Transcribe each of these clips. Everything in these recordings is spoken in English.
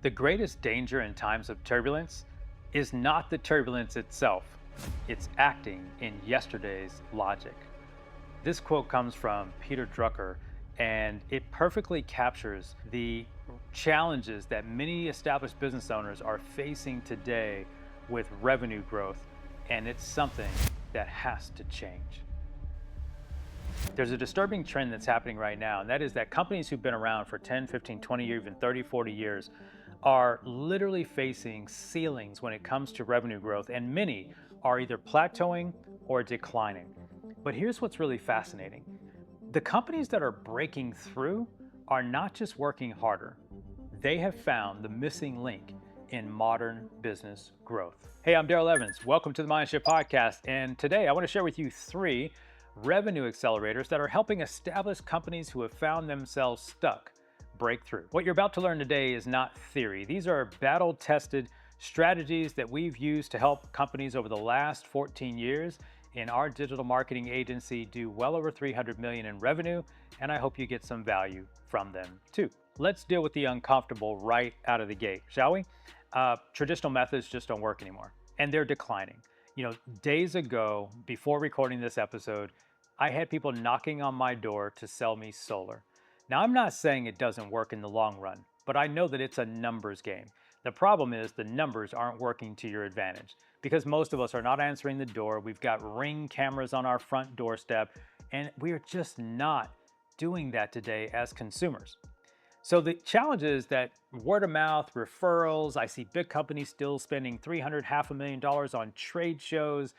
The greatest danger in times of turbulence is not the turbulence itself, it's acting in yesterday's logic. This quote comes from Peter Drucker, and it perfectly captures the challenges that many established business owners are facing today with revenue growth, and it's something that has to change. There's a disturbing trend that's happening right now, and that is that companies who've been around for 10, 15, 20 years, even 30, 40 years are literally facing ceilings when it comes to revenue growth, and many are either plateauing or declining. But here's what's really fascinating. The companies that are breaking through are not just working harder, they have found the missing link in modern business growth. Hey, I'm Daryl Evans. Welcome to the Mindship Podcast, and today I want to share with you 3 revenue accelerators that are helping established companies who have found themselves stuck break through. What you're about to learn today is not theory. These are battle-tested strategies that we've used to help companies over the last 14 years in our digital marketing agency do well over $300 million in revenue, and I hope you get some value from them too. Let's deal with the uncomfortable right out of the gate, shall we? Traditional methods just don't work anymore, and they're declining. Days ago, before recording this episode, I had people knocking on my door to sell me solar. Now, I'm not saying it doesn't work in the long run, but I know that it's a numbers game. The problem is the numbers aren't working to your advantage because most of us are not answering the door. We've got Ring cameras on our front doorstep, and we are just not doing that today as consumers. So the challenge is that word of mouth, referrals, I see big companies still spending $500,000 on trade shows.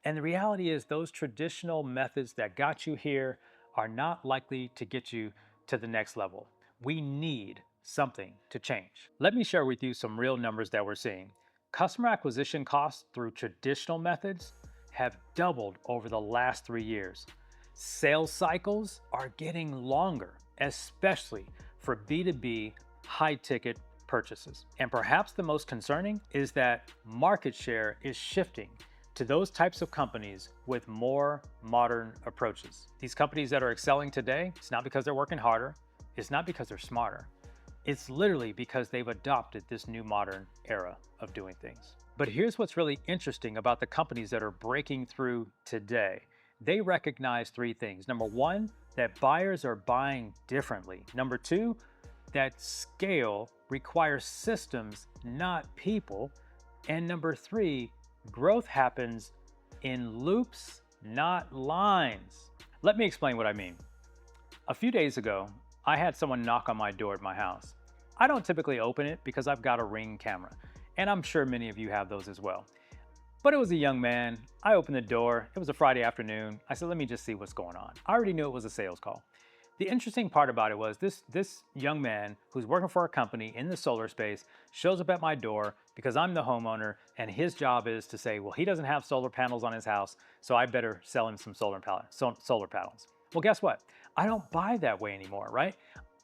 And the reality is those traditional methods that got you here are not likely to get you to the next level. We need something to change. Let me share with you some real numbers that we're seeing. Customer acquisition costs through traditional methods have doubled over the last 3 years. Sales cycles are getting longer, especially for B2B high-ticket purchases. And perhaps the most concerning is that market share is shifting to those types of companies with more modern approaches. These companies that are excelling today, it's not because they're working harder, it's not because they're smarter. It's literally because they've adopted this new modern era of doing things. But here's what's really interesting about the companies that are breaking through today. They recognize 3 things. Number 1, that buyers are buying differently. Number 2, that scale requires systems, not people. And number 3, growth happens in loops, not lines. Let me explain what I mean. A few days ago, I had someone knock on my door at my house. I don't typically open it because I've got a Ring camera, and I'm sure many of you have those as well. But it was a young man. I opened the door. It was a Friday afternoon. I said, let me just see what's going on. I already knew it was a sales call. The interesting part about it was this young man who's working for a company in the solar space shows up at my door because I'm the homeowner, and his job is to say, well, he doesn't have solar panels on his house, so I better sell him some solar panels. Well, guess what? I don't buy that way anymore, right?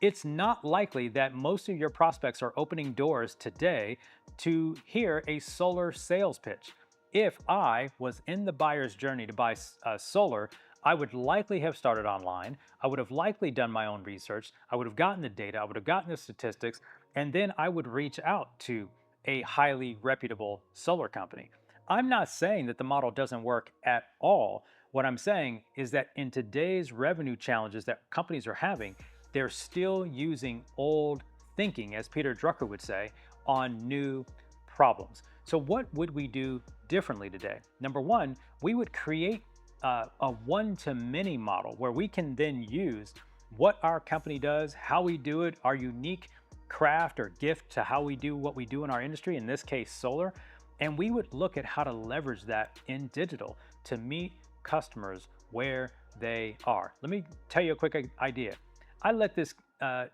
It's not likely that most of your prospects are opening doors today to hear a solar sales pitch. If I was in the buyer's journey to buy solar, I would likely have started online. I would have likely done my own research. I would have gotten the data. I would have gotten the statistics, and then I would reach out to a highly reputable solar company. I'm not saying that the model doesn't work at all. What I'm saying is that in today's revenue challenges that companies are having, they're still using old thinking, as Peter Drucker would say, on new problems. So what would we do differently today? Number 1, we would create a one-to-many model where we can then use what our company does, how we do it, our unique craft or gift to how we do what we do in our industry, in this case, solar, and we would look at how to leverage that in digital to meet customers where they are. Let me tell you a quick idea. I let this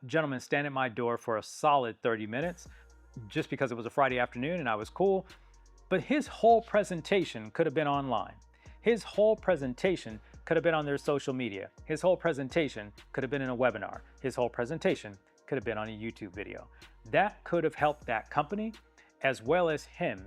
gentleman stand at my door for a solid 30 minutes just because it was a Friday afternoon and I was cool, but his whole presentation could have been online. His whole presentation could have been on their social media. His whole presentation could have been in a webinar. His whole presentation could have been on a YouTube video. That could have helped that company as well as him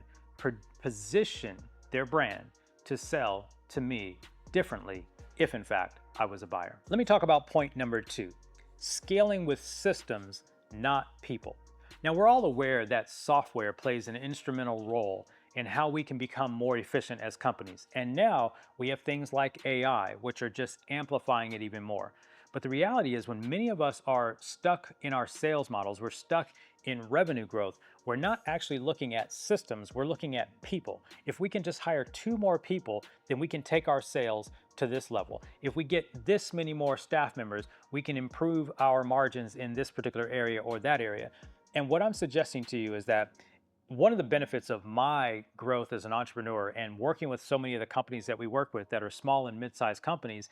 position their brand to sell to me differently if in fact I was a buyer. Let me talk about point number 2, scaling with systems, not people. Now, we're all aware that software plays an instrumental role in how we can become more efficient as companies. And now we have things like AI, which are just amplifying it even more. But the reality is, when many of us are stuck in our sales models, we're stuck in revenue growth, we're not actually looking at systems, we're looking at people. If we can just hire 2 more people, then we can take our sales to this level. If we get this many more staff members, we can improve our margins in this particular area or that area. And what I'm suggesting to you is that one of the benefits of my growth as an entrepreneur and working with so many of the companies that we work with that are small and mid-sized companies,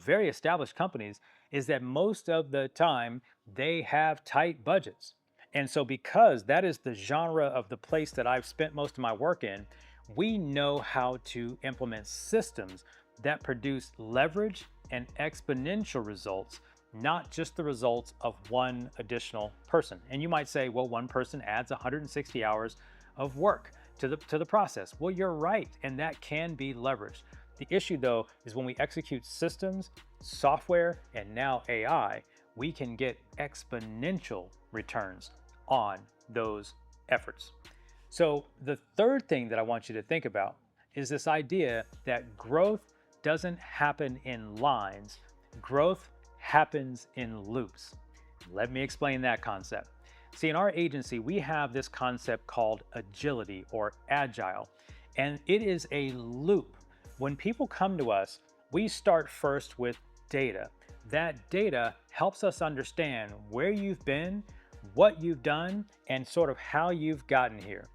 very established companies, is that most of the time they have tight budgets. And so, because that is the genre of the place that I've spent most of my work in, we know how to implement systems that produce leverage and exponential results, not just the results of one additional person. And you might say, well, one person adds 160 hours of work to the process. Well, you're right, and that can be leveraged. The issue, though, is when we execute systems, software, and now AI, we can get exponential returns on those efforts. So the third thing that I want you to think about is this idea that growth doesn't happen in lines. Growth happens in loops. Let me explain that concept. See, in our agency, we have this concept called agility or agile, and it is a loop. When people come to us, we start first with data. That data helps us understand where you've been, what you've done, and sort of how you've gotten here.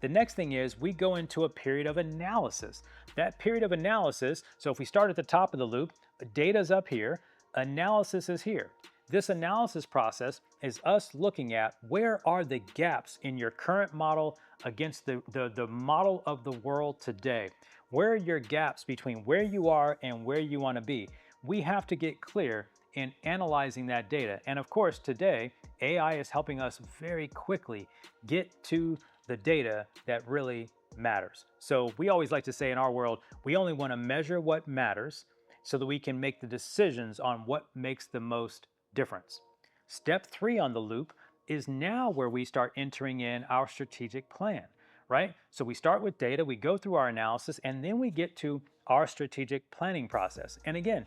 The next thing is we go into a period of analysis. That period of analysis, so if we start at the top of the loop, data's up here, analysis is here. This analysis process is us looking at where are the gaps in your current model against the model of the world today. Where are your gaps between where you are and where you want to be? We have to get clear in analyzing that data. And of course, today, AI is helping us very quickly get to the data that really matters. So we always like to say in our world, we only want to measure what matters so that we can make the decisions on what makes the most difference. Step 3 on the loop is now where we start entering in our strategic plan, right? So we start with data, we go through our analysis, and then we get to our strategic planning process. And again,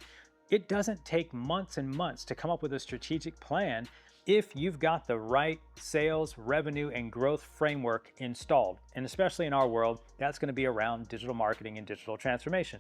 it doesn't take months and months to come up with a strategic plan if you've got the right sales, revenue, and growth framework installed. And especially in our world, that's going to be around digital marketing and digital transformation.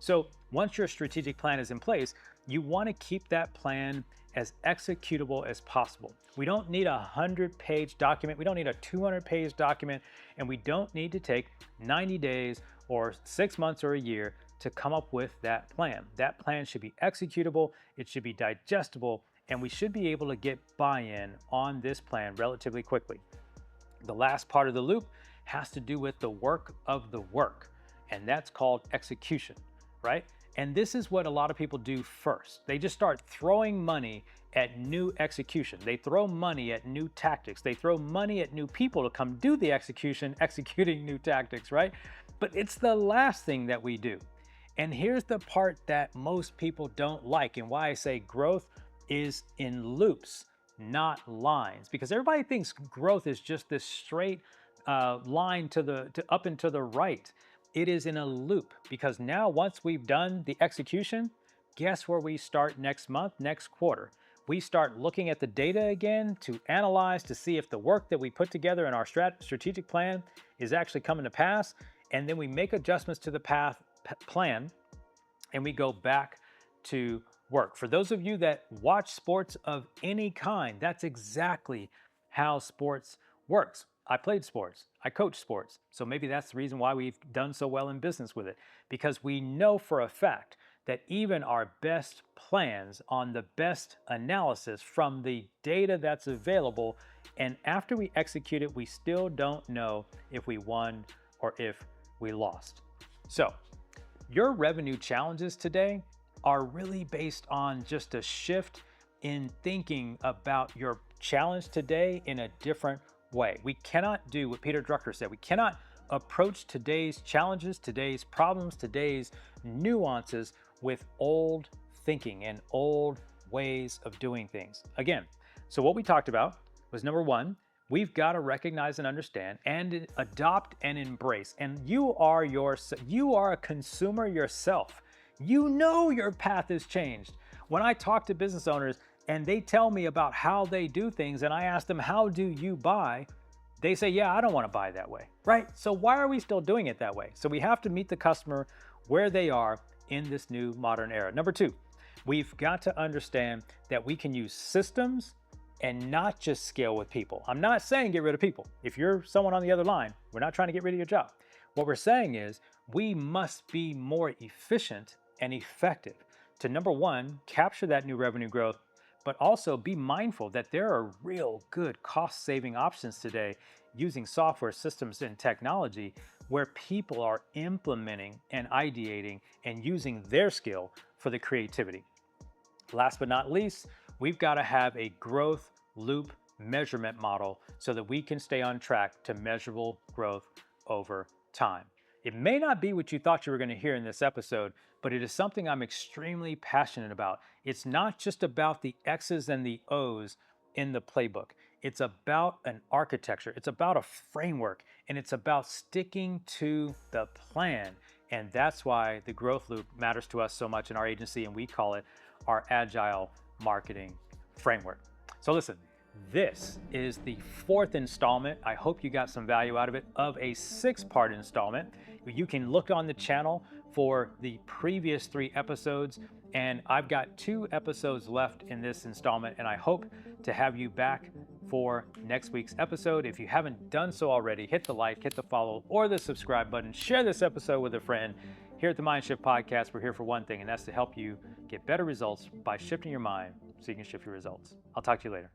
So once your strategic plan is in place, you want to keep that plan as executable as possible. We don't need a 100-page document. We don't need a 200-page document. And we don't need to take 90 days or 6 months or a year to come up with that plan. That plan should be executable. It should be digestible. And we should be able to get buy-in on this plan relatively quickly. The last part of the loop has to do with the work of the work, and that's called execution, right? And this is what a lot of people do first. They just start throwing money at new execution. They throw money at new tactics. They throw money at new people to come do the execution, executing new tactics, right? But it's the last thing that we do. And here's the part that most people don't like, and why I say growth is in loops, not lines, because everybody thinks growth is just this straight line to up and to the right. It is in a loop, because now once we've done the execution, guess where we start next month, next quarter? We start looking at the data again to analyze to see if the work that we put together in our strategic plan is actually coming to pass, and then we make adjustments to the plan, and we go back to work. For those of you that watch sports of any kind, that's exactly how sports works. I played sports, I coached sports, so maybe that's the reason why we've done so well in business with it, because we know for a fact that even our best plans on the best analysis from the data that's available, and after we execute it, we still don't know if we won or if we lost. So your revenue challenges today are really based on just a shift in thinking about your challenge today in a different way. We cannot do what Peter Drucker said. We cannot approach today's challenges, today's problems, today's nuances with old thinking and old ways of doing things. Again, so what we talked about was number 1, We've got to recognize and understand and adopt and embrace. And you are a consumer yourself. You know your path has changed. When I talk to business owners and they tell me about how they do things and I ask them, how do you buy? They say, yeah, I don't want to buy that way, right? So why are we still doing it that way? So we have to meet the customer where they are in this new modern era. Number two, we've got to understand that we can use systems and not just scale with people. I'm not saying get rid of people. If you're someone on the other line, we're not trying to get rid of your job. What we're saying is we must be more efficient and effective to, number one, capture that new revenue growth, but also be mindful that there are real good cost-saving options today using software systems and technology where people are implementing and ideating and using their skill for the creativity. Last but not least, we've got to have a growth loop measurement model so that we can stay on track to measurable growth over time. It may not be what you thought you were going to hear in this episode, but it is something I'm extremely passionate about. It's not just about the X's and the O's in the playbook. It's about an architecture. It's about a framework, and it's about sticking to the plan. And that's why the growth loop matters to us so much in our agency, and we call it our agile marketing framework. So listen, this is the fourth installment. I hope you got some value out of it, of a 6-part installment. You can look on the channel for the previous 3 episodes, and I've got 2 episodes left in this installment, and I hope to have you back for next week's episode. If you haven't done so already, hit the like, hit the follow, or the subscribe button. Share this episode with a friend. Here at the Mind Shift Podcast, we're here for one thing, and that's to help you get better results by shifting your mind so you can shift your results. I'll talk to you later.